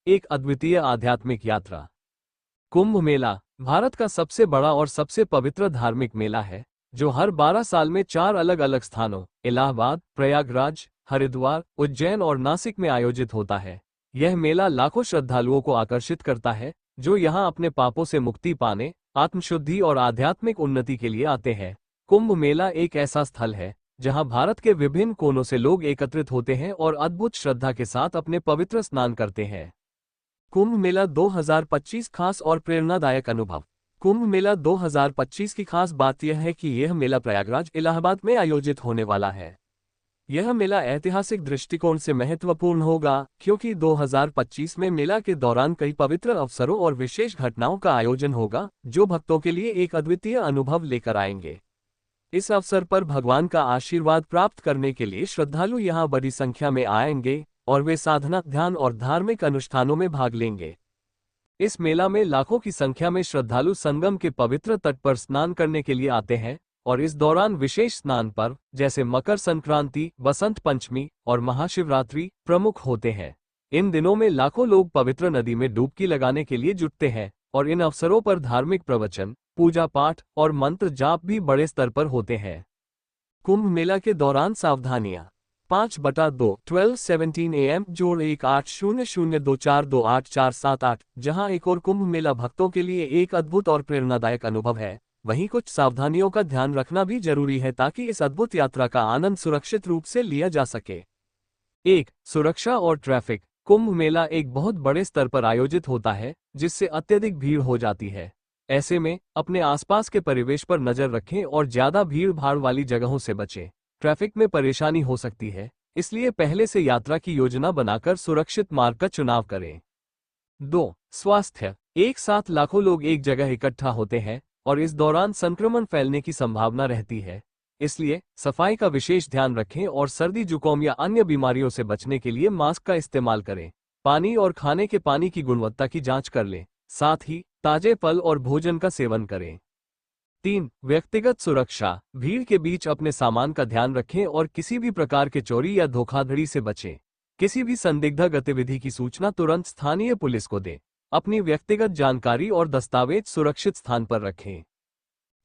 एक अद्वितीय आध्यात्मिक यात्रा। कुंभ मेला भारत का सबसे बड़ा और सबसे पवित्र धार्मिक मेला है, जो हर 12 साल में 4 अलग अलग स्थानों इलाहाबाद, प्रयागराज, हरिद्वार, उज्जैन और नासिक में आयोजित होता है। यह मेला लाखों श्रद्धालुओं को आकर्षित करता है, जो यहाँ अपने पापों से मुक्ति पाने, आत्मशुद्धि और आध्यात्मिक उन्नति के लिए आते हैं। कुंभ मेला एक ऐसा स्थल है जहाँ भारत के विभिन्न कोनों से लोग एकत्रित होते हैं और अद्भुत श्रद्धा के साथ अपने पवित्र स्नान करते हैं। कुंभ मेला 2025 खास और प्रेरणादायक अनुभव। कुंभ मेला 2025 की खास बात यह है कि यह मेला प्रयागराज, इलाहाबाद में आयोजित होने वाला है। यह मेला ऐतिहासिक दृष्टिकोण से महत्वपूर्ण होगा, क्योंकि 2025 में मेला के दौरान कई पवित्र अवसरों और विशेष घटनाओं का आयोजन होगा, जो भक्तों के लिए एक अद्वितीय अनुभव लेकर आएंगे। इस अवसर पर भगवान का आशीर्वाद प्राप्त करने के लिए श्रद्धालु यहाँ बड़ी संख्या में आएंगे और वे साधना, ध्यान और धार्मिक अनुष्ठानों में भाग लेंगे। इस मेला में लाखों की संख्या में श्रद्धालु संगम के पवित्र तट पर स्नान करने के लिए आते हैं और इस दौरान विशेष स्नान पर्व जैसे मकर संक्रांति, बसंत पंचमी और महाशिवरात्रि प्रमुख होते हैं। इन दिनों में लाखों लोग पवित्र नदी में डुबकी लगाने के लिए जुटते हैं और इन अवसरों पर धार्मिक प्रवचन, पूजा पाठ और मंत्र जाप भी बड़े स्तर पर होते हैं। कुंभ मेला के दौरान सावधानियां। 5/2 12:17 AM जोड़ 1800242848, जहां एक और कुंभ मेला भक्तों के लिए एक अद्भुत और प्रेरणादायक अनुभव है, वहीं कुछ सावधानियों का ध्यान रखना भी जरूरी है ताकि इस अद्भुत यात्रा का आनंद सुरक्षित रूप से लिया जा सके। 1. सुरक्षा और ट्रैफिक। कुंभ मेला एक बहुत बड़े स्तर पर आयोजित होता है, जिससे अत्यधिक भीड़ हो जाती है। ऐसे में अपने आसपास के परिवेश पर नजर रखें और ज्यादा भीड़ भाड़ वाली जगहों से बचें। ट्रैफिक में परेशानी हो सकती है, इसलिए पहले से यात्रा की योजना बनाकर सुरक्षित मार्ग का चुनाव करें। 2. स्वास्थ्य। एक साथ लाखों लोग एक जगह इकट्ठा होते हैं और इस दौरान संक्रमण फैलने की संभावना रहती है, इसलिए सफाई का विशेष ध्यान रखें और सर्दी, जुकाम या अन्य बीमारियों से बचने के लिए मास्क का इस्तेमाल करें। पानी और खाने के पानी की गुणवत्ता की जांच कर लें, साथ ही ताजे फल और भोजन का सेवन करें। 3. व्यक्तिगत सुरक्षा। भीड़ के बीच अपने सामान का ध्यान रखें और किसी भी प्रकार के चोरी या धोखाधड़ी से बचें। किसी भी संदिग्ध गतिविधि की सूचना तुरंत स्थानीय पुलिस को दें। अपनी व्यक्तिगत जानकारी और दस्तावेज सुरक्षित स्थान पर रखें।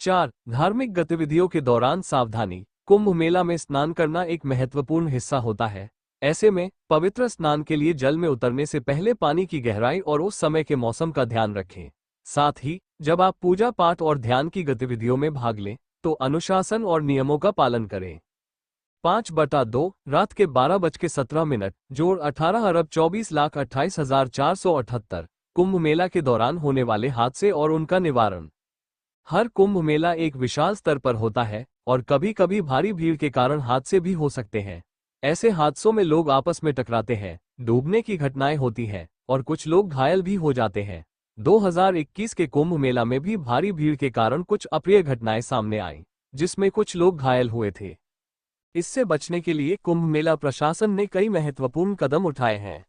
4. धार्मिक गतिविधियों के दौरान सावधानी। कुंभ मेला में स्नान करना एक महत्वपूर्ण हिस्सा होता है। ऐसे में पवित्र स्नान के लिए जल में उतरने से पहले पानी की गहराई और उस समय के मौसम का ध्यान रखें। साथ ही जब आप पूजा पाठ और ध्यान की गतिविधियों में भाग लें, तो अनुशासन और नियमों का पालन करें। 5/2 रात के 12:17 जोड़ 18,24,28,478। कुंभ मेला के दौरान होने वाले हादसे और उनका निवारण। हर कुंभ मेला एक विशाल स्तर पर होता है और कभी कभी भारी भीड़ के कारण हादसे भी हो सकते हैं। ऐसे हादसों में लोग आपस में टकराते हैं, डूबने की घटनाएं होती हैं और कुछ लोग घायल भी हो जाते हैं। 2021 के कुंभ मेला में भी भारी भीड़ के कारण कुछ अप्रिय घटनाएं सामने आईं, जिसमें कुछ लोग घायल हुए थे। इससे बचने के लिए कुंभ मेला प्रशासन ने कई महत्वपूर्ण कदम उठाए हैं।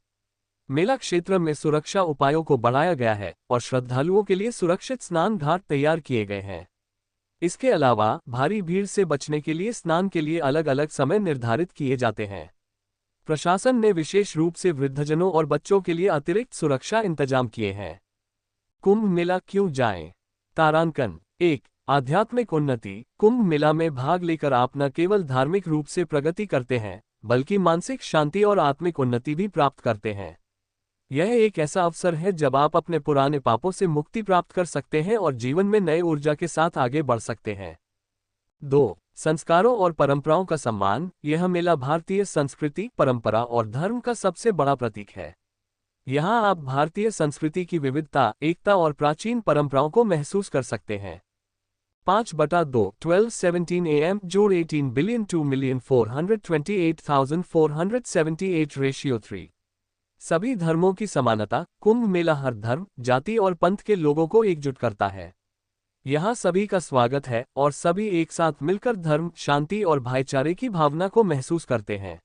मेला क्षेत्र में सुरक्षा उपायों को बढ़ाया गया है और श्रद्धालुओं के लिए सुरक्षित स्नान घाट तैयार किए गए हैं। इसके अलावा भारी भीड़ से बचने के लिए स्नान के लिए अलग अलग समय निर्धारित किए जाते हैं। प्रशासन ने विशेष रूप से वृद्धजनों और बच्चों के लिए अतिरिक्त सुरक्षा इंतजाम किए हैं। कुंभ मेला क्यों जाएं? तारांकन। 1. आध्यात्मिक उन्नति। कुंभ मेला में भाग लेकर आप न केवल धार्मिक रूप से प्रगति करते हैं, बल्कि मानसिक शांति और आत्मिक उन्नति भी प्राप्त करते हैं। यह एक ऐसा अवसर है जब आप अपने पुराने पापों से मुक्ति प्राप्त कर सकते हैं और जीवन में नए ऊर्जा के साथ आगे बढ़ सकते हैं। 2. संस्कारों और परंपराओं का सम्मान। यह मेला भारतीय संस्कृति, परंपरा और धर्म का सबसे बड़ा प्रतीक है। यहाँ आप भारतीय संस्कृति की विविधता, एकता और प्राचीन परंपराओं को महसूस कर सकते हैं। 5/2 12:17 AM जोड़ 18,2,428,478 रेशियो 3। सभी धर्मों की समानता। कुंभ मेला हर धर्म, जाति और पंथ के लोगों को एकजुट करता है। यहाँ सभी का स्वागत है और सभी एक साथ मिलकर धर्म, शांति और भाईचारे की भावना को महसूस करते हैं।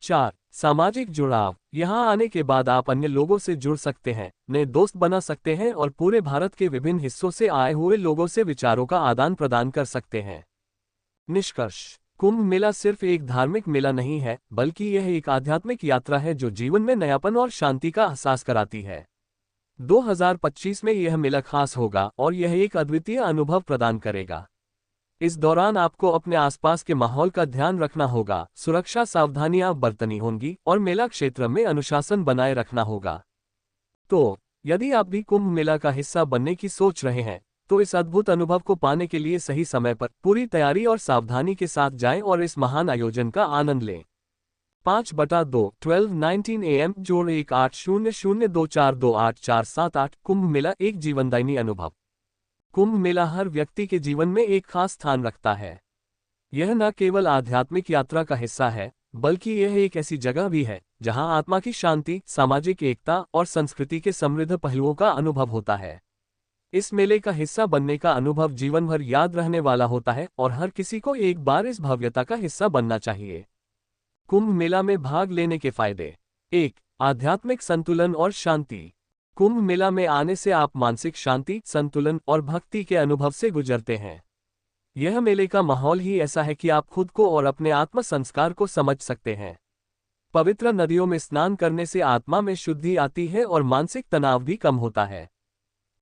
4. सामाजिक जुड़ाव। यहाँ आने के बाद आप अन्य लोगों से जुड़ सकते हैं, नए दोस्त बना सकते हैं और पूरे भारत के विभिन्न हिस्सों से आए हुए लोगों से विचारों का आदान प्रदान कर सकते हैं। निष्कर्ष। कुंभ मेला सिर्फ एक धार्मिक मेला नहीं है, बल्कि यह एक आध्यात्मिक यात्रा है जो जीवन में नयापन और शांति का एहसास कराती है। 2025 में यह मेला खास होगा और यह एक अद्वितीय अनुभव प्रदान करेगा। इस दौरान आपको अपने आसपास के माहौल का ध्यान रखना होगा, सुरक्षा सावधानियां बरतनी होंगी और मेला क्षेत्र में अनुशासन बनाए रखना होगा। तो यदि आप भी कुंभ मेला का हिस्सा बनने की सोच रहे हैं, तो इस अद्भुत अनुभव को पाने के लिए सही समय पर पूरी तैयारी और सावधानी के साथ जाएं और इस महान आयोजन का आनंद लें। 5/2 12-19 AM जोड़ 1800242848 कुंभ मेला एक जीवनदायिनी अनुभव। कुंभ मेला हर व्यक्ति के जीवन में एक खास स्थान रखता है। यह न केवल आध्यात्मिक यात्रा का हिस्सा है, बल्कि यह एक ऐसी जगह भी है जहां आत्मा की शांति, सामाजिक एकता और संस्कृति के समृद्ध पहलुओं का अनुभव होता है। इस मेले का हिस्सा बनने का अनुभव जीवन भर याद रहने वाला होता है और हर किसी को एक बार इस भव्यता का हिस्सा बनना चाहिए। कुंभ मेला में भाग लेने के फायदे। 1. आध्यात्मिक संतुलन और शांति। कुंभ मेला में आने से आप मानसिक शांति, संतुलन और भक्ति के अनुभव से गुजरते हैं। यह मेले का माहौल ही ऐसा है कि आप खुद को और अपने आत्म संस्कार को समझ सकते हैं। पवित्र नदियों में स्नान करने से आत्मा में शुद्धि आती है और मानसिक तनाव भी कम होता है।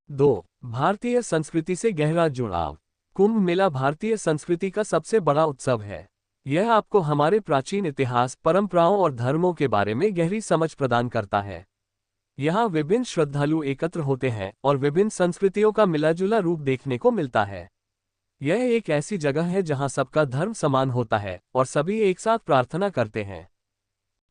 2. भारतीय संस्कृति से गहरा जुड़ाव। कुंभ मेला भारतीय संस्कृति का सबसे बड़ा उत्सव है। यह आपको हमारे प्राचीन इतिहास, परंपराओं और धर्मों के बारे में गहरी समझ प्रदान करता है। यहाँ विभिन्न श्रद्धालु एकत्र होते हैं और विभिन्न संस्कृतियों का मिलाजुला रूप देखने को मिलता है। यह एक ऐसी जगह है जहाँ सबका धर्म समान होता है और सभी एक साथ प्रार्थना करते हैं।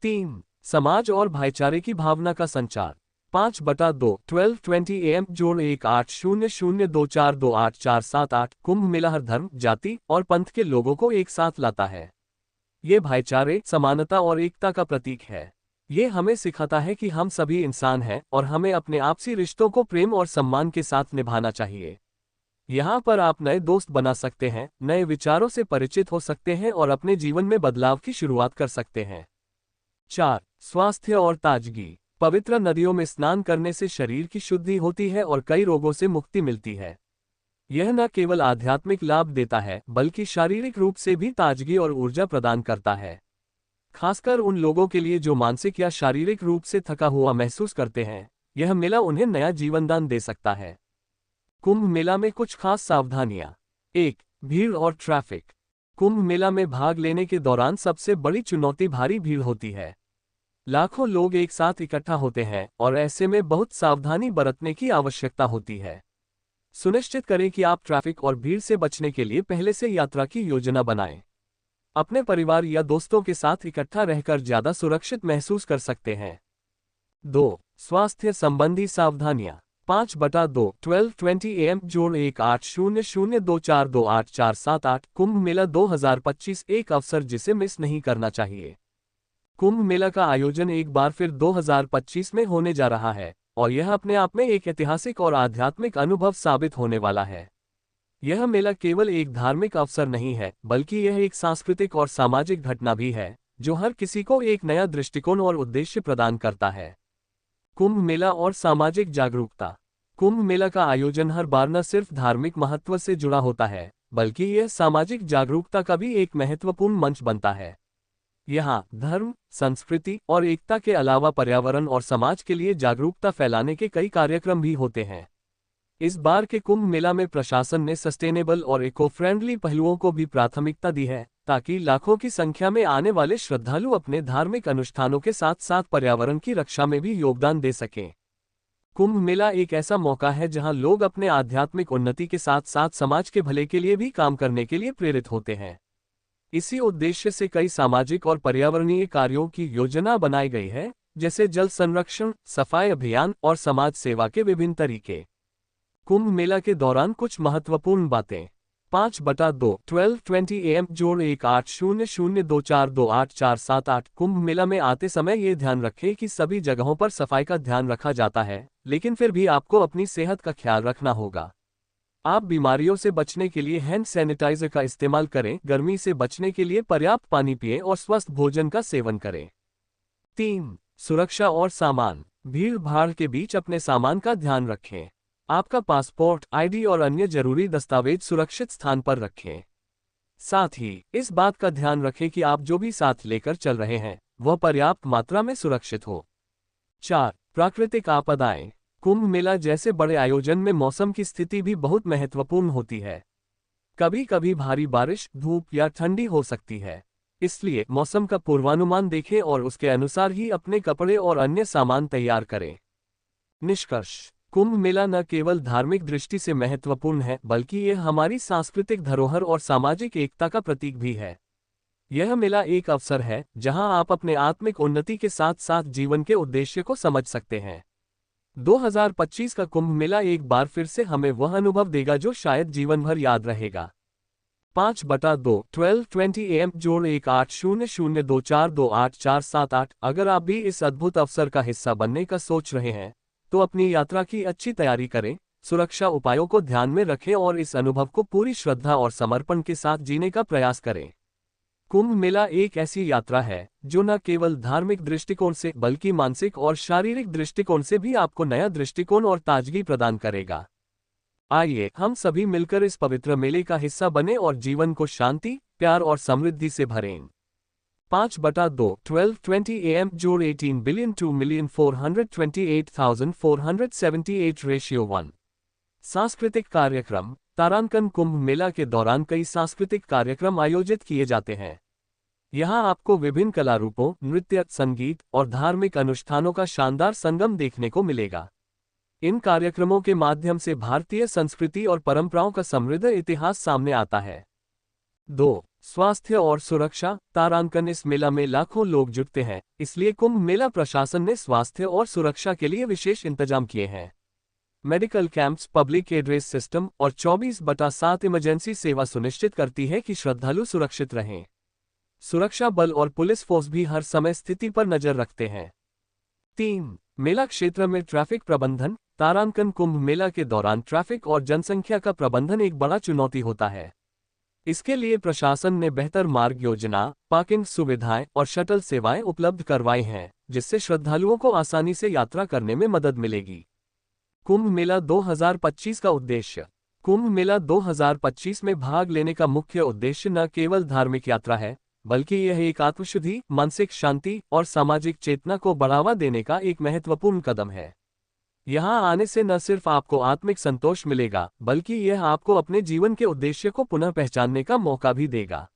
3. समाज और भाईचारे की भावना का संचार। 5/2 12-20 AM जोड़ 1800242848 कुंभ मेला हर धर्म, जाति और पंथ के लोगों को एक साथ लाता है। ये भाईचारे, समानता और एकता का प्रतीक है। ये हमें सिखाता है कि हम सभी इंसान हैं और हमें अपने आपसी रिश्तों को प्रेम और सम्मान के साथ निभाना चाहिए। यहाँ पर आप नए दोस्त बना सकते हैं, नए विचारों से परिचित हो सकते हैं और अपने जीवन में बदलाव की शुरुआत कर सकते हैं। 4. स्वास्थ्य और ताजगी। पवित्र नदियों में स्नान करने से शरीर की शुद्धि होती है और कई रोगों से मुक्ति मिलती है। यह न केवल आध्यात्मिक लाभ देता है, बल्कि शारीरिक रूप से भी ताजगी और ऊर्जा प्रदान करता है। खासकर उन लोगों के लिए जो मानसिक या शारीरिक रूप से थका हुआ महसूस करते हैं, यह मेला उन्हें नया जीवनदान दे सकता है। कुंभ मेला में कुछ खास सावधानियां। 1. भीड़ और ट्रैफिक। कुंभ मेला में भाग लेने के दौरान सबसे बड़ी चुनौती भारी भीड़ होती है। लाखों लोग एक साथ इकट्ठा होते हैं और ऐसे में बहुत सावधानी बरतने की आवश्यकता होती है। सुनिश्चित करें कि आप ट्रैफिक और भीड़ से बचने के लिए पहले से यात्रा की योजना बनाएं। अपने परिवार या दोस्तों के साथ इकट्ठा रहकर ज्यादा सुरक्षित महसूस कर सकते हैं। 2. स्वास्थ्य संबंधी सावधानियां। 5/2 12-20 AM जोड़ 1800242848 कुंभ मेला 2025 एक अवसर जिसे मिस नहीं करना चाहिए। कुंभ मेला का आयोजन एक बार फिर 2025 में होने जा रहा है और यह अपने आप में एक ऐतिहासिक और आध्यात्मिक अनुभव साबित होने वाला है। यह मेला केवल एक धार्मिक अवसर नहीं है, बल्कि यह एक सांस्कृतिक और सामाजिक घटना भी है जो हर किसी को एक नया दृष्टिकोण और उद्देश्य प्रदान करता है। कुंभ मेला और सामाजिक जागरूकता। कुंभ मेला का आयोजन हर बार न सिर्फ धार्मिक महत्व से जुड़ा होता है, बल्कि यह सामाजिक जागरूकता का भी एक महत्वपूर्ण मंच बनता है। यहाँ धर्म, संस्कृति और एकता के अलावा पर्यावरण और समाज के लिए जागरूकता फैलाने के कई कार्यक्रम भी होते हैं। इस बार के कुंभ मेला में प्रशासन ने सस्टेनेबल और इको फ्रेंडली पहलुओं को भी प्राथमिकता दी है, ताकि लाखों की संख्या में आने वाले श्रद्धालु अपने धार्मिक अनुष्ठानों के साथ साथ पर्यावरण की रक्षा में भी योगदान दे सकें। कुंभ मेला एक ऐसा मौका है जहां लोग अपने आध्यात्मिक उन्नति के साथ साथ समाज के भले के लिए भी काम करने के लिए प्रेरित होते हैं। इसी उद्देश्य से कई सामाजिक और पर्यावरणीय कार्यों की योजना बनाई गई है, जैसे जल संरक्षण, सफाई अभियान और समाज सेवा के विभिन्न तरीके। कुंभ मेला के दौरान कुछ महत्वपूर्ण बातें। 5/2 12-20 AM जोड़ 1800242848 कुंभ मेला में आते समय ये ध्यान रखें कि सभी जगहों पर सफाई का ध्यान रखा जाता है, लेकिन फिर भी आपको अपनी सेहत का ख्याल रखना होगा। आप बीमारियों से बचने के लिए हैंड सैनिटाइजर का इस्तेमाल करें, गर्मी से बचने के लिए पर्याप्त पानी पिएं और स्वस्थ भोजन का सेवन करें। 3. सुरक्षा और सामान। भीड़ भाड़ के बीच अपने सामान का ध्यान रखें। आपका पासपोर्ट, आईडी और अन्य जरूरी दस्तावेज सुरक्षित स्थान पर रखें। साथ ही इस बात का ध्यान रखें कि आप जो भी साथ लेकर चल रहे हैं वह पर्याप्त मात्रा में सुरक्षित हो। 4. प्राकृतिक आपदाएं। कुंभ मेला जैसे बड़े आयोजन में मौसम की स्थिति भी बहुत महत्वपूर्ण होती है। कभी कभी भारी बारिश, धूप या ठंडी हो सकती है। इसलिए मौसम का पूर्वानुमान देखें और उसके अनुसार ही अपने कपड़े और अन्य सामान तैयार करें। निष्कर्ष: कुंभ मेला न केवल धार्मिक दृष्टि से महत्वपूर्ण है बल्कि यह हमारी सांस्कृतिक धरोहर और सामाजिक एकता का प्रतीक भी है। यह मेला एक अवसर है जहां आप अपने आत्मिक उन्नति के साथ साथ जीवन के उद्देश्य को समझ सकते हैं। 2025 का कुंभ मेला एक बार फिर से हमें वह अनुभव देगा जो शायद जीवन भर याद रहेगा। 5/2 12:20 AM +1 800242848। अगर आप भी इस अद्भुत अवसर का हिस्सा बनने का सोच रहे हैं तो अपनी यात्रा की अच्छी तैयारी करें, सुरक्षा उपायों को ध्यान में रखें और इस अनुभव को पूरी श्रद्धा और समर्पण के साथ जीने का प्रयास करें। कुंभ मेला एक ऐसी यात्रा है जो न केवल धार्मिक दृष्टिकोण से बल्कि मानसिक और शारीरिक दृष्टिकोण से भी आपको नया दृष्टिकोण और ताजगी प्रदान करेगा। आइए हम सभी मिलकर इस पवित्र मेले का हिस्सा बने और जीवन को शांति, प्यार और समृद्धि से भरें। 5/2 12:20 AM +18 billion 2,428,478 रेशियो 1। सांस्कृतिक कार्यक्रम। तारांकन कुंभ मेला के दौरान कई सांस्कृतिक कार्यक्रम आयोजित किए जाते हैं। यहाँ आपको विभिन्न कला रूपों, नृत्य, संगीत और धार्मिक अनुष्ठानों का शानदार संगम देखने को मिलेगा। इन कार्यक्रमों के माध्यम से भारतीय संस्कृति और परंपराओं का समृद्ध इतिहास सामने आता है। 2. स्वास्थ्य और सुरक्षा। तारांकन इस मेला में लाखों लोग जुटते हैं, इसलिए कुंभ मेला प्रशासन ने स्वास्थ्य और सुरक्षा के लिए विशेष इंतजाम किए हैं। Medical camps, public address system और 24/7 इमरजेंसी सेवा सुनिश्चित करती है कि श्रद्धालु सुरक्षित रहें। सुरक्षा बल और पुलिस फोर्स भी हर समय स्थिति पर नजर रखते हैं। 3. मेला क्षेत्र में ट्रैफिक प्रबंधन। तारांकन कुंभ मेला के दौरान ट्रैफिक और जनसंख्या का प्रबंधन एक बड़ा चुनौती होता है। इसके लिए प्रशासन ने बेहतर मार्ग योजना, पार्किंग सुविधाएं और शटल सेवाएं उपलब्ध करवाई हैं, जिससे श्रद्धालुओं को आसानी से यात्रा करने में मदद मिलेगी। कुंभ मेला 2025 का उद्देश्य। कुंभ मेला 2025 में भाग लेने का मुख्य उद्देश्य न केवल धार्मिक यात्रा है, बल्कि यह एक आत्मशुद्धि, मानसिक शांति और सामाजिक चेतना को बढ़ावा देने का एक महत्वपूर्ण कदम है। यहाँ आने से न सिर्फ आपको आत्मिक संतोष मिलेगा, बल्कि यह आपको अपने जीवन के उद्देश्य को पुनः पहचानने का मौका भी देगा।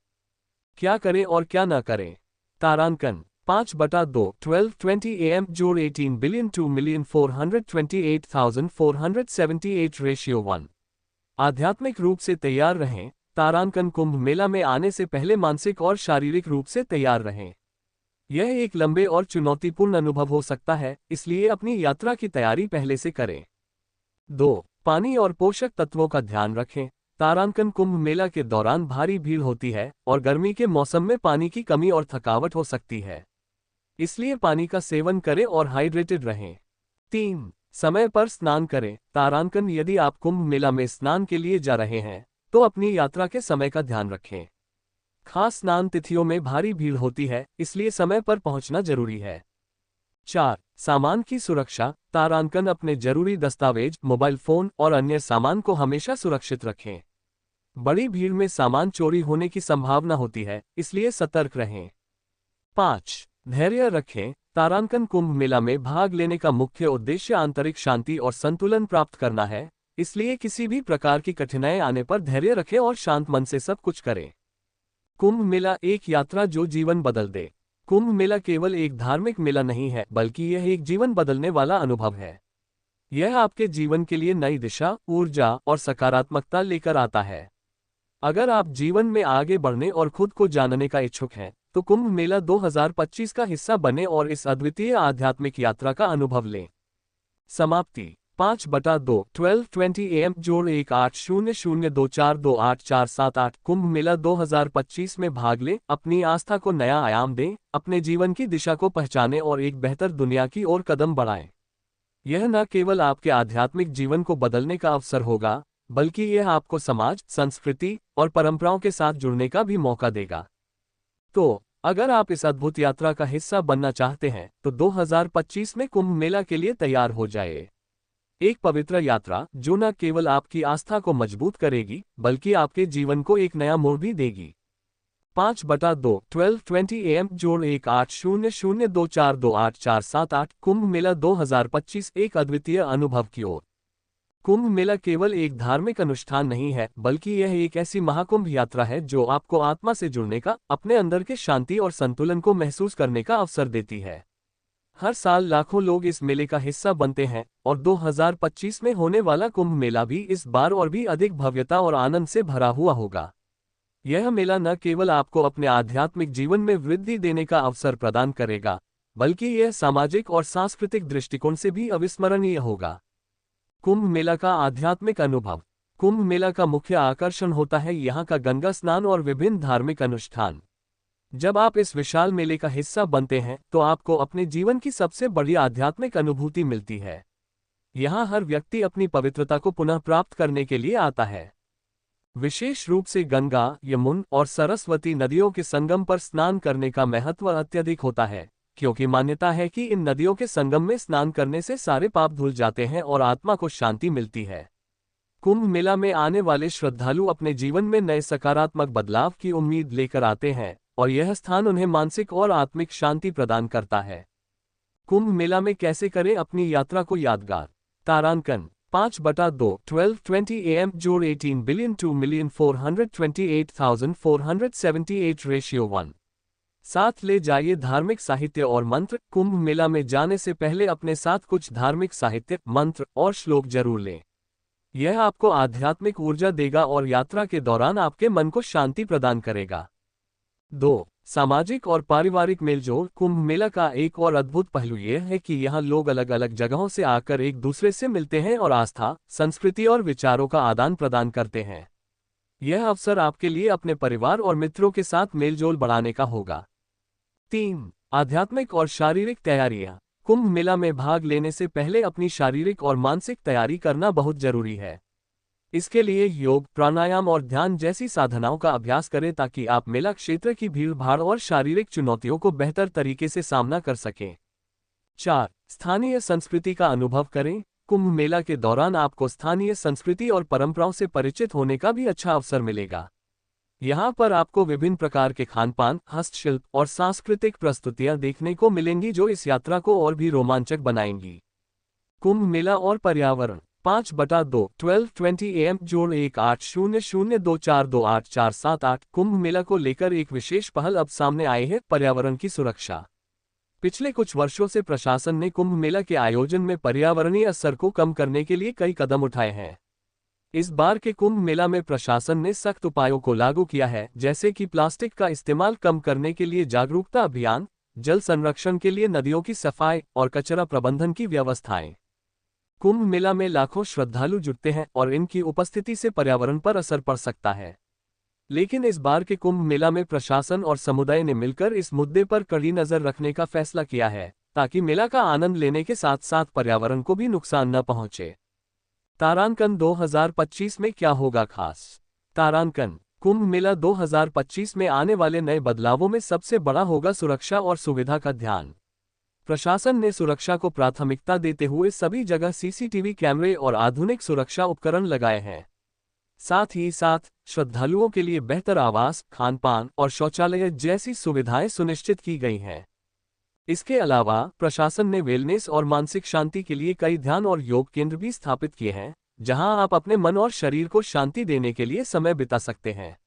क्या करें और क्या न करें। तारांकन। 5/2 12:20 AM +18 billion 2,428,478 रेशियो 1। आध्यात्मिक रूप से तैयार रहें। तारांकन कुंभ मेला में आने से पहले मानसिक और शारीरिक रूप से तैयार रहें। यह एक लंबे और चुनौतीपूर्ण अनुभव हो सकता है, इसलिए अपनी यात्रा की तैयारी पहले से करें। 2. पानी और पोषक तत्वों का ध्यान रखें। तारांकन कुंभ मेला के दौरान भारी भीड़ होती है और गर्मी के मौसम में पानी की कमी और थकावट हो सकती है। इसलिए पानी का सेवन करें और हाइड्रेटेड रहें। 3. समय पर स्नान करें। तारांकन यदि आप कुंभ मेला में स्नान के लिए जा रहे हैं तो अपनी यात्रा के समय का ध्यान रखें। खास स्नान तिथियों में भारी भीड़ होती है, इसलिए समय पर पहुंचना जरूरी है। 4. सामान की सुरक्षा। तारांकन अपने जरूरी दस्तावेज, मोबाइल फोन और अन्य सामान को हमेशा सुरक्षित रखें। बड़ी भीड़ में सामान चोरी होने की संभावना होती है, इसलिए सतर्क रहें। 5. धैर्य रखें। तारांकन कुंभ मेला में भाग लेने का मुख्य उद्देश्य आंतरिक शांति और संतुलन प्राप्त करना है, इसलिए किसी भी प्रकार की कठिनाई आने पर धैर्य रखें और शांत मन से सब कुछ करें। कुंभ मेला एक यात्रा जो जीवन बदल दे। कुंभ मेला केवल एक धार्मिक मेला नहीं है, बल्कि यह एक जीवन बदलने वाला अनुभव है। यह आपके जीवन के लिए नई दिशा, ऊर्जा और सकारात्मकता लेकर आता है। अगर आप जीवन में आगे बढ़ने और खुद को जानने का इच्छुक हैं, तो कुंभ मेला 2025 का हिस्सा बने और इस अद्वितीय आध्यात्मिक यात्रा का अनुभव लें। समाप्ति। 5/2 12:20 AM +1 800242848। कुंभ मेला 2025 में भाग लें, अपनी आस्था को नया आयाम दें, अपने जीवन की दिशा को पहचानें और एक बेहतर दुनिया की ओर कदम बढ़ाएं। यह न केवल आपके आध्यात्मिक जीवन को बदलने का अवसर होगा, बल्कि यह आपको समाज, संस्कृति और परंपराओं के साथ जुड़ने का भी मौका देगा। तो अगर आप इस अद्भुत यात्रा का हिस्सा बनना चाहते हैं, तो 2025 में कुंभ मेला के लिए तैयार हो जाएं। एक पवित्र यात्रा जो न केवल आपकी आस्था को मजबूत करेगी बल्कि आपके जीवन को एक नया मोड़ भी देगी। 5/2 12:20 AM जोड़ 1800242848 कुंभ मेला 2025 एक अद्वितीय अनुभव की ओर। कुंभ मेला केवल एक धार्मिक अनुष्ठान नहीं है बल्कि यह एक ऐसी महाकुंभ यात्रा है जो आपको आत्मा से जुड़ने का, अपने अंदर के शांति और संतुलन को महसूस करने का अवसर देती है। हर साल लाखों लोग इस मेले का हिस्सा बनते हैं और 2025 में होने वाला कुंभ मेला भी इस बार और भी अधिक भव्यता और आनंद से भरा हुआ होगा। यह मेला न केवल आपको अपने आध्यात्मिक जीवन में वृद्धि देने का अवसर प्रदान करेगा बल्कि यह सामाजिक और सांस्कृतिक दृष्टिकोण से भी अविस्मरणीय होगा। कुंभ मेला का आध्यात्मिक अनुभव। कुंभ मेला का मुख्य आकर्षण होता है यहाँ का गंगा स्नान और विभिन्न धार्मिक अनुष्ठान। जब आप इस विशाल मेले का हिस्सा बनते हैं तो आपको अपने जीवन की सबसे बड़ी आध्यात्मिक अनुभूति मिलती है। यहाँ हर व्यक्ति अपनी पवित्रता को पुनः प्राप्त करने के लिए आता है। विशेष रूप से गंगा, यमुना और सरस्वती नदियों के संगम पर स्नान करने का महत्व अत्यधिक होता है, क्योंकि मान्यता है कि इन नदियों के संगम में स्नान करने से सारे पाप धुल जाते हैं और आत्मा को शांति मिलती है। कुंभ मेला में आने वाले श्रद्धालु अपने जीवन में नए सकारात्मक बदलाव की उम्मीद लेकर आते हैं और यह स्थान उन्हें मानसिक और आत्मिक शांति प्रदान करता है। कुंभ मेला में कैसे करें अपनी यात्रा को यादगार। तारांकन 5/2 12:20 AM जोड़ 18,02,428,478 रेशियो 1। साथ ले जाइए धार्मिक साहित्य और मंत्र। कुंभ मेला में जाने से पहले अपने साथ कुछ धार्मिक साहित्य, मंत्र और श्लोक जरूर लें। यह आपको आध्यात्मिक ऊर्जा देगा और यात्रा के दौरान आपके मन को शांति प्रदान करेगा। 2. सामाजिक और पारिवारिक मेलजोल। कुंभ मेला का एक और अद्भुत पहलू यह है कि यहाँ लोग अलग अलग जगहों से आकर एक दूसरे से मिलते हैं और आस्था, संस्कृति और विचारों का आदान प्रदान करते हैं। यह अवसर आपके लिए अपने परिवार और मित्रों के साथ मेलजोल बढ़ाने का होगा। 3. आध्यात्मिक और शारीरिक तैयारियां। कुंभ मेला में भाग लेने से पहले अपनी शारीरिक और मानसिक तैयारी करना बहुत जरूरी है। इसके लिए योग, प्राणायाम और ध्यान जैसी साधनाओं का अभ्यास करें ताकि आप मेला क्षेत्र की भीड़-भाड़ और शारीरिक चुनौतियों को बेहतर तरीके से सामना कर सकें। 4. स्थानीय संस्कृति का अनुभव करें। कुंभ मेला के दौरान आपको स्थानीय संस्कृति और परंपराओं से परिचित होने का भी अच्छा अवसर मिलेगा। यहाँ पर आपको विभिन्न प्रकार के खानपान, हस्तशिल्प और सांस्कृतिक प्रस्तुतियाँ देखने को मिलेंगी जो इस यात्रा को और भी रोमांचक बनाएंगी। कुंभ मेला और पर्यावरण। 5/2 12:20 AM जोड़ 1800242848 कुंभ मेला को लेकर एक विशेष पहल अब सामने आई है, पर्यावरण की सुरक्षा। पिछले कुछ वर्षों से प्रशासन ने कुंभ मेला के आयोजन में पर्यावरणीय असर को कम करने के लिए कई कदम उठाए हैं। इस बार के कुंभ मेला में प्रशासन ने सख्त उपायों को लागू किया है, जैसे कि प्लास्टिक का इस्तेमाल कम करने के लिए जागरूकता अभियान, जल संरक्षण के लिए नदियों की सफाई और कचरा प्रबंधन की व्यवस्थाएं। कुंभ मेला में लाखों श्रद्धालु जुटते हैं और इनकी उपस्थिति से पर्यावरण पर असर पड़ सकता है। लेकिन इस बार के कुंभ मेला में प्रशासन और समुदाय ने मिलकर इस मुद्दे पर कड़ी नजर रखने का फैसला किया है, ताकि मेला का आनंद लेने के साथ साथ पर्यावरण को भी नुकसान न पहुंचे। तारांकन 2025 में क्या होगा खास। तारांकन कुंभ मेला 2025 में आने वाले नए बदलावों में सबसे बड़ा होगा सुरक्षा और सुविधा का ध्यान। प्रशासन ने सुरक्षा को प्राथमिकता देते हुए सभी जगह सीसीटीवी कैमरे और आधुनिक सुरक्षा उपकरण लगाए हैं। साथ ही साथ श्रद्धालुओं के लिए बेहतर आवास, खानपान और शौचालय जैसी सुविधाएं सुनिश्चित की गई हैं। इसके अलावा प्रशासन ने वेलनेस और मानसिक शांति के लिए कई ध्यान और योग केंद्र भी स्थापित किए हैं, जहां आप अपने मन और शरीर को शांति देने के लिए समय बिता सकते हैं।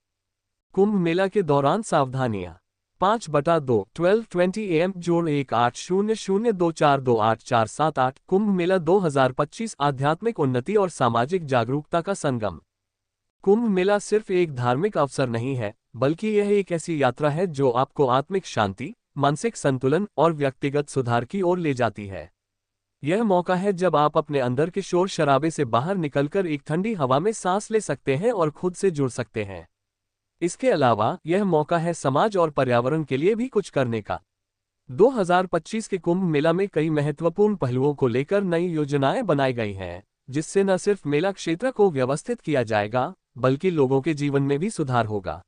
कुंभ मेला के दौरान सावधानियां। 5/2 12:20 AM जोड़ 1800242848 कुंभ मेला 2025 आध्यात्मिक उन्नति और सामाजिक जागरूकता का संगम। कुंभ मेला सिर्फ एक धार्मिक अवसर नहीं है, बल्कि यह एक ऐसी यात्रा है जो आपको आत्मिक शांति, मानसिक संतुलन और व्यक्तिगत सुधार की ओर ले जाती है। यह मौका है जब आप अपने अंदर के शोर शराबे से बाहर निकलकर एक ठंडी हवा में सांस ले सकते हैं और खुद से जुड़ सकते हैं। इसके अलावा यह मौका है समाज और पर्यावरण के लिए भी कुछ करने का। 2025 के कुंभ मेला में कई महत्वपूर्ण पहलुओं को लेकर नई योजनाएं बनाई गई हैं, जिससे न सिर्फ मेला क्षेत्र को व्यवस्थित किया जाएगा, बल्कि लोगों के जीवन में भी सुधार होगा।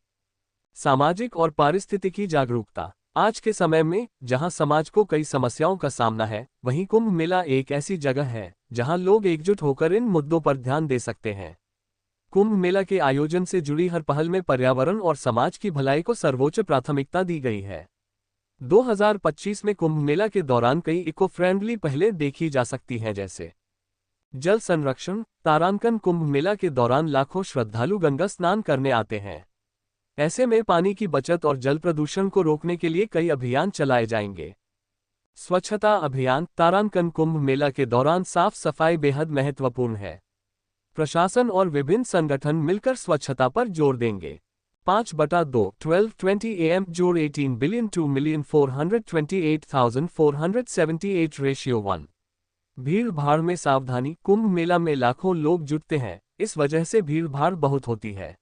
सामाजिक और पारिस्थितिकी जागरूकता। आज के समय में जहां समाज को कई समस्याओं का सामना है, वहीं कुंभ मेला एक ऐसी जगह है जहां लोग एकजुट होकर इन मुद्दों पर ध्यान दे सकते हैं। कुंभ मेला के आयोजन से जुड़ी हर पहल में पर्यावरण और समाज की भलाई को सर्वोच्च प्राथमिकता दी गई है। 2025 में कुंभ मेला के दौरान कई इको फ्रेंडली पहलें देखी जा सकती हैं, जैसे जल संरक्षण। तारांकन कुंभ मेला के दौरान लाखों श्रद्धालु गंगा स्नान करने आते हैं। ऐसे में पानी की बचत और जल प्रदूषण को रोकने के लिए कई अभियान चलाए जाएंगे। स्वच्छता अभियान। तारांकन कुंभ मेला के दौरान साफ सफाई बेहद महत्वपूर्ण है। प्रशासन और विभिन्न संगठन मिलकर स्वच्छता पर जोर देंगे। 5/2 12:20 AM जोड़ 18 बिलियन 2,428,478 रेशियो 1। भीड़ भाड़ में सावधानी। कुंभ मेला में लाखों लोग जुटते हैं, इस वजह से भीड़ भाड़ बहुत होती है।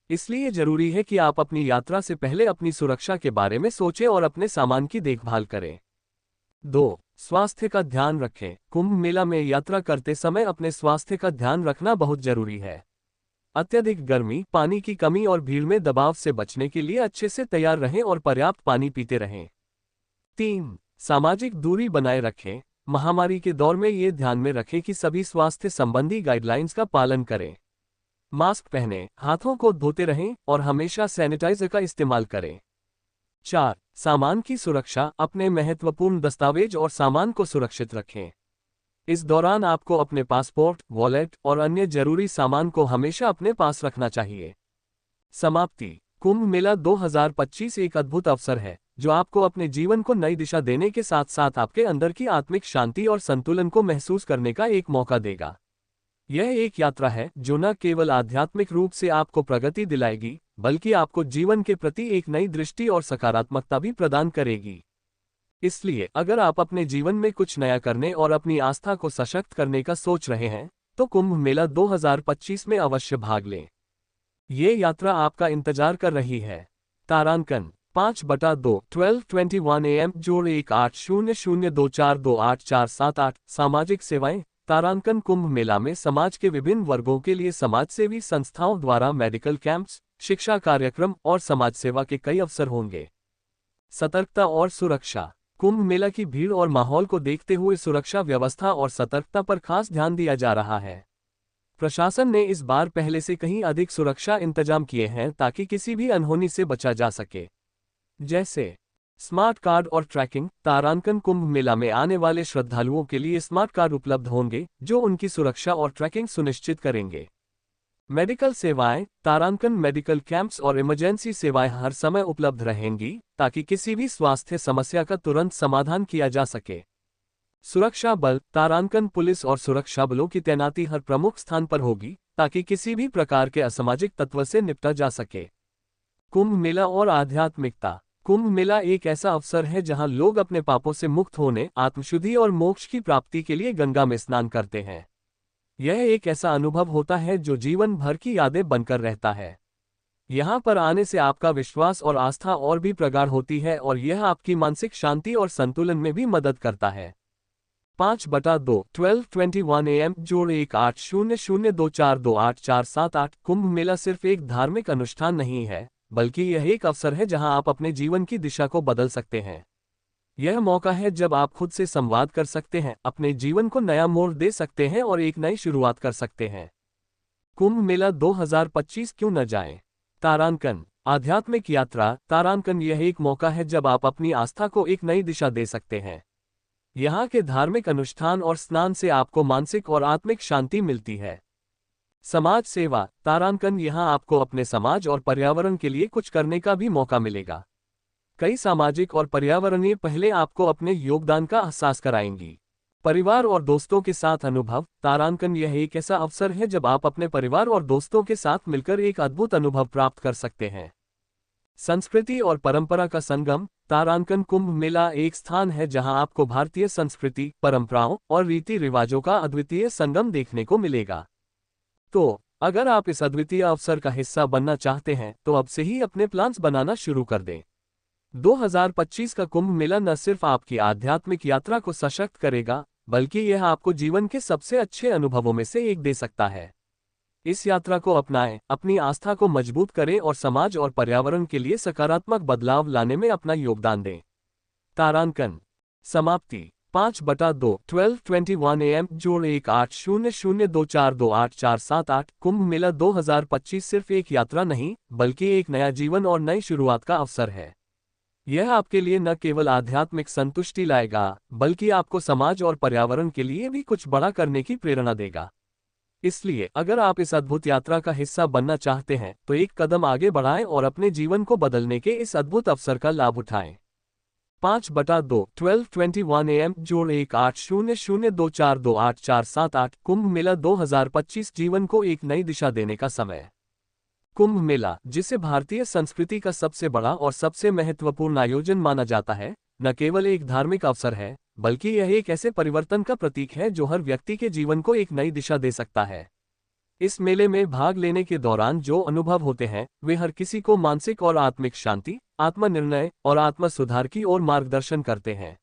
इसलिए जरूरी है कि आप अपनी यात्रा से पहले अपनी सुरक्षा के बारे में सोचें और अपने सामान की देखभाल करें। 2. स्वास्थ्य का ध्यान रखें। कुंभ मेला में यात्रा करते समय अपने स्वास्थ्य का ध्यान रखना बहुत जरूरी है। अत्यधिक गर्मी, पानी की कमी और भीड़ में दबाव से बचने के लिए अच्छे से तैयार रहें और पर्याप्त पानी पीते रहें। 3. सामाजिक दूरी बनाए रखें। महामारी के दौर में ये ध्यान में रखें कि सभी स्वास्थ्य संबंधी गाइडलाइंस का पालन करें। मास्क पहनें, हाथों को धोते रहें और हमेशा सैनिटाइजर का इस्तेमाल करें। 4. सामान की सुरक्षा। अपने महत्वपूर्ण दस्तावेज और सामान को सुरक्षित रखें। इस दौरान आपको अपने पासपोर्ट, वॉलेट और अन्य जरूरी सामान को हमेशा अपने पास रखना चाहिए। समाप्ति। कुंभ मेला 2025 एक अद्भुत अवसर है जो आपको अपने जीवन को नई दिशा देने के साथ साथ आपके अंदर की आत्मिक शांति और संतुलन को महसूस करने का एक मौका देगा। यह एक यात्रा है जो न केवल आध्यात्मिक रूप से आपको प्रगति दिलाएगी, बल्कि आपको जीवन के प्रति एक नई दृष्टि और सकारात्मकता भी प्रदान करेगी। इसलिए अगर आप अपने जीवन में कुछ नया करने और अपनी आस्था को सशक्त करने का सोच रहे हैं, तो कुंभ मेला 2025 में अवश्य भाग लें। ये यात्रा आपका इंतजार कर रही है। तारांकन। 5/2 12:21 AM जोड़ 1800242848 सामाजिक सेवाएं। तारांकन कुंभ मेला में समाज के विभिन्न वर्गों के लिए समाजसेवी संस्थाओं द्वारा मेडिकल कैंप्स, शिक्षा कार्यक्रम और समाज सेवा के कई अवसर होंगे। सतर्कता और सुरक्षा। कुंभ मेला की भीड़ और माहौल को देखते हुए सुरक्षा व्यवस्था और सतर्कता पर खास ध्यान दिया जा रहा है। प्रशासन ने इस बार पहले से कहीं अधिक सुरक्षा इंतजाम किए हैं ताकि किसी भी अनहोनी से बचा जा सके। जैसे स्मार्ट कार्ड और ट्रैकिंग। तारांकन कुंभ मेला में आने वाले श्रद्धालुओं के लिए स्मार्ट कार्ड उपलब्ध होंगे जो उनकी सुरक्षा और ट्रैकिंग सुनिश्चित करेंगे। मेडिकल सेवाएं। तारांकन मेडिकल कैंप्स और इमरजेंसी सेवाएं हर समय उपलब्ध रहेंगी ताकि किसी भी स्वास्थ्य समस्या का तुरंत समाधान किया जा सके। सुरक्षा बल। तारांकन पुलिस और सुरक्षा बलों की तैनाती हर प्रमुख स्थान पर होगी ताकि किसी भी प्रकार के असामाजिक तत्व से निपटा जा सके। कुंभ मेला और आध्यात्मिकता। कुंभ मेला एक ऐसा अवसर है जहां लोग अपने पापों से मुक्त होने, आत्मशुद्धि और मोक्ष की प्राप्ति के लिए गंगा में स्नान करते हैं। यह एक ऐसा अनुभव होता है जो जीवन भर की यादें बनकर रहता है। यहाँ पर आने से आपका विश्वास और आस्था और भी प्रगाढ़ होती है और यह आपकी मानसिक शांति और संतुलन में भी मदद करता है। 5/2 12:21 AM जोड़ 1800242848 कुंभ मेला सिर्फ एक धार्मिक अनुष्ठान नहीं है, बल्कि यह एक अवसर है जहां आप अपने जीवन की दिशा को बदल सकते हैं। यह मौका है जब आप खुद से संवाद कर सकते हैं, अपने जीवन को नया मोड़ दे सकते हैं और एक नई शुरुआत कर सकते हैं। कुंभ मेला 2025 क्यों न जाएं? तारांकन आध्यात्मिक यात्रा। तारांकन यह एक मौका है जब आप अपनी आस्था को एक नई दिशा दे सकते हैं। यहाँ के धार्मिक अनुष्ठान और स्नान से आपको मानसिक और आत्मिक शांति मिलती है। समाज सेवा। तारांकन यहाँ आपको अपने समाज और पर्यावरण के लिए कुछ करने का भी मौका मिलेगा। कई सामाजिक और पर्यावरणीय पहले आपको अपने योगदान का एहसास कराएंगी। परिवार और दोस्तों के साथ अनुभव। तारांकन यह एक ऐसा अवसर है जब आप अपने परिवार और दोस्तों के साथ मिलकर एक अद्भुत अनुभव प्राप्त कर सकते हैं। संस्कृति और परंपरा का संगम। तारांकन कुंभ मेला एक स्थान है जहां आपको भारतीय संस्कृति, परंपराओं और रीति रिवाजों का अद्वितीय संगम देखने को मिलेगा। तो अगर आप इस अद्वितीय अवसर का हिस्सा बनना चाहते हैं तो अब से ही अपने प्लान्स बनाना शुरू कर दें। 2025 का कुंभ मेला न सिर्फ आपकी आध्यात्मिक यात्रा को सशक्त करेगा, बल्कि यह आपको जीवन के सबसे अच्छे अनुभवों में से एक दे सकता है। इस यात्रा को अपनाएं, अपनी आस्था को मजबूत करें और समाज और पर्यावरण के लिए सकारात्मक बदलाव लाने में अपना योगदान दें। तारांकन समाप्ति। 5/2 12:21 AM जोड़ 1800242848 कुंभ मेला 2025 सिर्फ एक यात्रा नहीं बल्कि एक नया जीवन और नई शुरुआत का अवसर है। यह आपके लिए न केवल आध्यात्मिक संतुष्टि लाएगा बल्कि आपको समाज और पर्यावरण के लिए भी कुछ बड़ा करने की प्रेरणा देगा। इसलिए अगर आप इस अद्भुत यात्रा का हिस्सा बनना चाहते हैं तो एक कदम आगे बढ़ाएं और अपने जीवन को बदलने के इस अद्भुत अवसर का लाभ उठाएं। 5/2 12:21 AM जोड़ 1800242848 कुंभ मेला 2025 जीवन को एक नई दिशा देने का समय। कुंभ मेला, जिसे भारतीय संस्कृति का सबसे बड़ा और सबसे महत्वपूर्ण आयोजन माना जाता है, न केवल एक धार्मिक अवसर है बल्कि यह एक ऐसे परिवर्तन का प्रतीक है जो हर व्यक्ति के जीवन को एक नई दिशा दे सकता है। इस मेले में भाग लेने के दौरान जो अनुभव होते हैं वे हर किसी को मानसिक और आत्मिक शांति, आत्मनिर्णय और आत्म सुधार की ओर मार्गदर्शन करते हैं।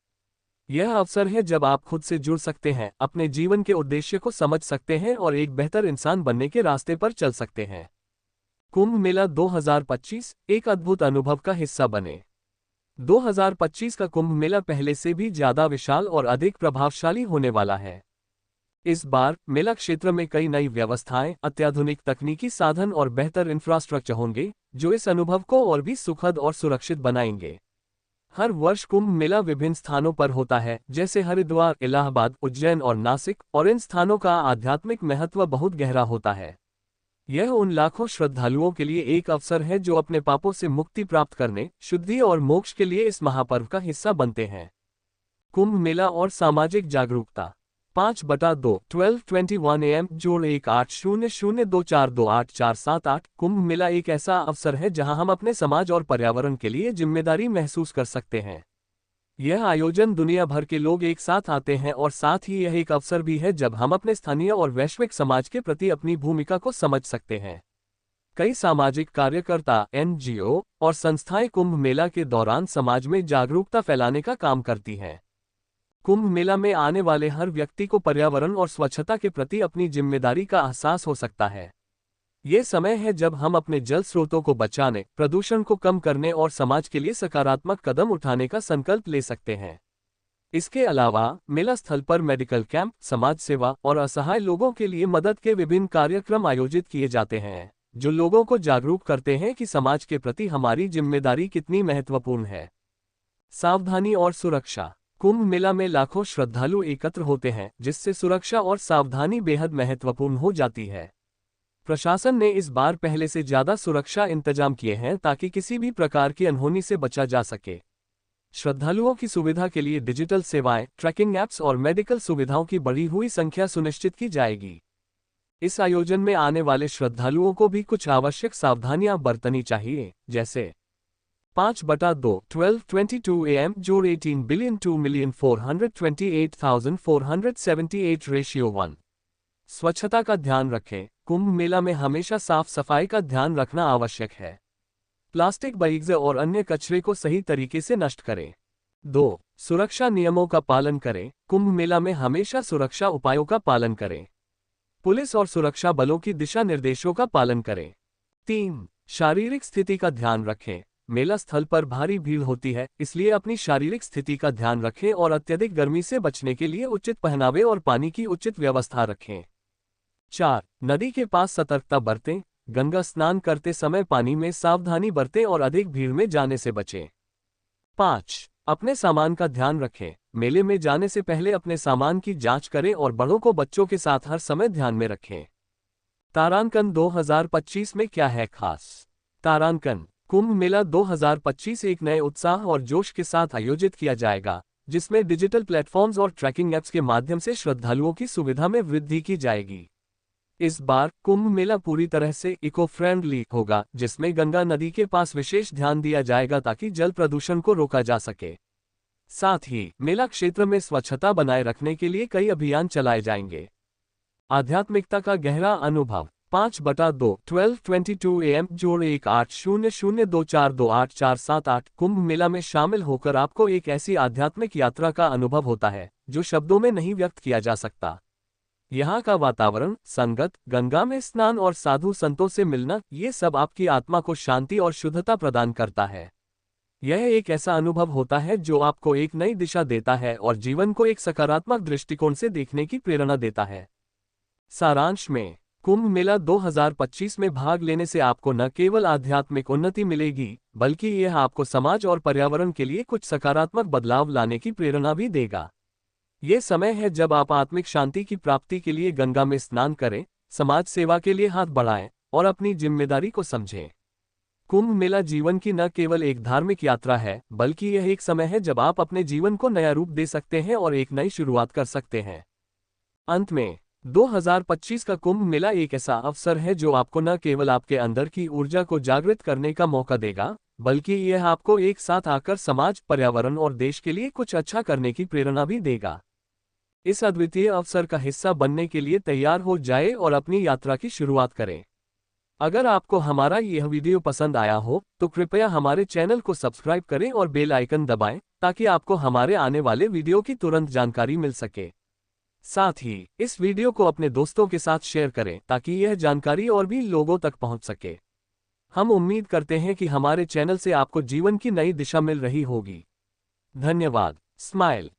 यह अवसर है जब आप खुद से जुड़ सकते हैं, अपने जीवन के उद्देश्य को समझ सकते हैं और एक बेहतर इंसान बनने के रास्ते पर चल सकते हैं। कुंभ मेला 2025 एक अद्भुत अनुभव का हिस्सा बने। 2025 का कुंभ मेला पहले से भी ज्यादा विशाल और अधिक प्रभावशाली होने वाला है। इस बार मेला क्षेत्र में कई नई व्यवस्थाएं, अत्याधुनिक तकनीकी साधन और बेहतर इंफ्रास्ट्रक्चर होंगे जो इस अनुभव को और भी सुखद और सुरक्षित बनाएंगे। हर वर्ष कुंभ मेला विभिन्न स्थानों पर होता है, जैसे हरिद्वार, इलाहाबाद, उज्जैन और नासिक, और इन स्थानों का आध्यात्मिक महत्व बहुत गहरा होता है। यह उन लाखों श्रद्धालुओं के लिए एक अवसर है जो अपने पापों से मुक्ति प्राप्त करने, शुद्धि और मोक्ष के लिए इस महापर्व का हिस्सा बनते हैं। कुंभ मेला और सामाजिक जागरूकता। 5/2 12:21 AM जोड़ 1800242848 कुंभ मेला एक ऐसा अवसर है जहां हम अपने समाज और पर्यावरण के लिए जिम्मेदारी महसूस कर सकते हैं। यह आयोजन दुनिया भर के लोग एक साथ आते हैं और साथ ही यह एक अवसर भी है जब हम अपने स्थानीय और वैश्विक समाज के प्रति अपनी भूमिका को समझ सकते हैं। कई सामाजिक कार्यकर्ता, NGO और संस्थाएं कुंभ मेला के दौरान समाज में जागरूकता फैलाने का काम करती हैं। कुंभ मेला में आने वाले हर व्यक्ति को पर्यावरण और स्वच्छता के प्रति अपनी जिम्मेदारी का एहसास हो सकता है। ये समय है जब हम अपने जल स्रोतों को बचाने, प्रदूषण को कम करने और समाज के लिए सकारात्मक कदम उठाने का संकल्प ले सकते हैं। इसके अलावा मेला स्थल पर मेडिकल कैंप, समाज सेवा और असहाय लोगों के लिए मदद के विभिन्न कार्यक्रम आयोजित किए जाते हैं, जो लोगों को जागरूक करते हैं कि समाज के प्रति हमारी जिम्मेदारी कितनी महत्वपूर्ण है। सावधानी और सुरक्षा। कुंभ मेला में लाखों श्रद्धालु एकत्र होते हैं, जिससे सुरक्षा और सावधानी बेहद महत्वपूर्ण हो जाती है। प्रशासन ने इस बार पहले से ज्यादा सुरक्षा इंतजाम किए हैं ताकि किसी भी प्रकार की अनहोनी से बचा जा सके। श्रद्धालुओं की सुविधा के लिए डिजिटल सेवाएं, ट्रैकिंग ऐप्स और मेडिकल सुविधाओं की बढ़ी हुई संख्या सुनिश्चित की जाएगी। इस आयोजन में आने वाले श्रद्धालुओं को भी कुछ आवश्यक सावधानियां बरतनी चाहिए, जैसे 5/2 12:22 AM जोड़ 18,02,428,478 रेशियो 1। स्वच्छता का ध्यान रखें। कुंभ मेला में हमेशा साफ सफाई का ध्यान रखना आवश्यक है। प्लास्टिक बैग्स और अन्य कचरे को सही तरीके से नष्ट करें। 2. सुरक्षा नियमों का पालन करें। कुंभ मेला में हमेशा सुरक्षा उपायों का पालन करें। पुलिस और सुरक्षा बलों की दिशा निर्देशों का पालन करें। 3. शारीरिक स्थिति का ध्यान रखें। मेला स्थल पर भारी भीड़ होती है, इसलिए अपनी शारीरिक स्थिति का ध्यान रखें और अत्यधिक गर्मी से बचने के लिए उचित पहनावे और पानी की उचित व्यवस्था रखें। 4. नदी के पास सतर्कता बरतें। गंगा स्नान करते समय पानी में सावधानी बरतें और अधिक भीड़ में जाने से बचें। 5. अपने सामान का ध्यान रखें। मेले में जाने से पहले अपने सामान की जांच करें और बड़ों को बच्चों के साथ हर समय ध्यान में रखें। तारांकन 2025 में क्या है खास? तारांकन कुंभ मेला 2025 एक नए उत्साह और जोश के साथ आयोजित किया जाएगा, जिसमें डिजिटल प्लेटफॉर्म्स और ट्रैकिंग ऐप्स के माध्यम से श्रद्धालुओं की सुविधा में वृद्धि की जाएगी। इस बार कुंभ मेला पूरी तरह से इको फ्रेंडली होगा, जिसमें गंगा नदी के पास विशेष ध्यान दिया जाएगा ताकि जल प्रदूषण को रोका जा सके। साथ ही मेला क्षेत्र में स्वच्छता बनाए रखने के लिए कई अभियान चलाए जाएंगे। आध्यात्मिकता का गहरा अनुभव। 5/2 12:22 AM जोड़ 1800242848 कुंभ मेला में शामिल होकर आपको एक ऐसी आध्यात्मिक यात्रा का अनुभव होता है जो शब्दों में नहीं व्यक्त किया जा सकता। यहाँ का वातावरण, संगत, गंगा में स्नान और साधु संतों से मिलना, ये सब आपकी आत्मा को शांति और शुद्धता प्रदान करता है। यह एक ऐसा अनुभव होता है जो आपको एक नई दिशा देता है और जीवन को एक सकारात्मक दृष्टिकोण से देखने की प्रेरणा देता है। सारांश में, कुंभ मेला 2025 में भाग लेने से आपको न केवल आध्यात्मिक उन्नति मिलेगी, बल्कि यह आपको समाज और पर्यावरण के लिए कुछ सकारात्मक बदलाव लाने की प्रेरणा भी देगा। ये समय है जब आप आत्मिक शांति की प्राप्ति के लिए गंगा में स्नान करें, समाज सेवा के लिए हाथ बढ़ाएं और अपनी जिम्मेदारी को समझें। कुंभ मेला जीवन की न केवल एक धार्मिक यात्रा है, बल्कि यह एक समय है जब आप अपने जीवन को नया रूप दे सकते हैं और एक नई शुरुआत कर सकते हैं। अंत में, 2025 का कुंभ मेला एक ऐसा अवसर है जो आपको न केवल आपके अंदर की ऊर्जा को जागृत करने का मौका देगा, बल्कि यह आपको एक साथ आकर समाज, पर्यावरण और देश के लिए कुछ अच्छा करने की प्रेरणा भी देगा। इस अद्वितीय अवसर का हिस्सा बनने के लिए तैयार हो जाए और अपनी यात्रा की शुरुआत करें। अगर आपको हमारा यह वीडियो पसंद आया हो तो कृपया हमारे चैनल को सब्सक्राइब करें और बेल आइकन दबाएं ताकि आपको हमारे आने वाले वीडियो की तुरंत जानकारी मिल सके। साथ ही इस वीडियो को अपने दोस्तों के साथ शेयर करें ताकि यह जानकारी और भी लोगों तक पहुंच सके। हम उम्मीद करते हैं कि हमारे चैनल से आपको जीवन की नई दिशा मिल रही होगी। धन्यवाद। स्माइल।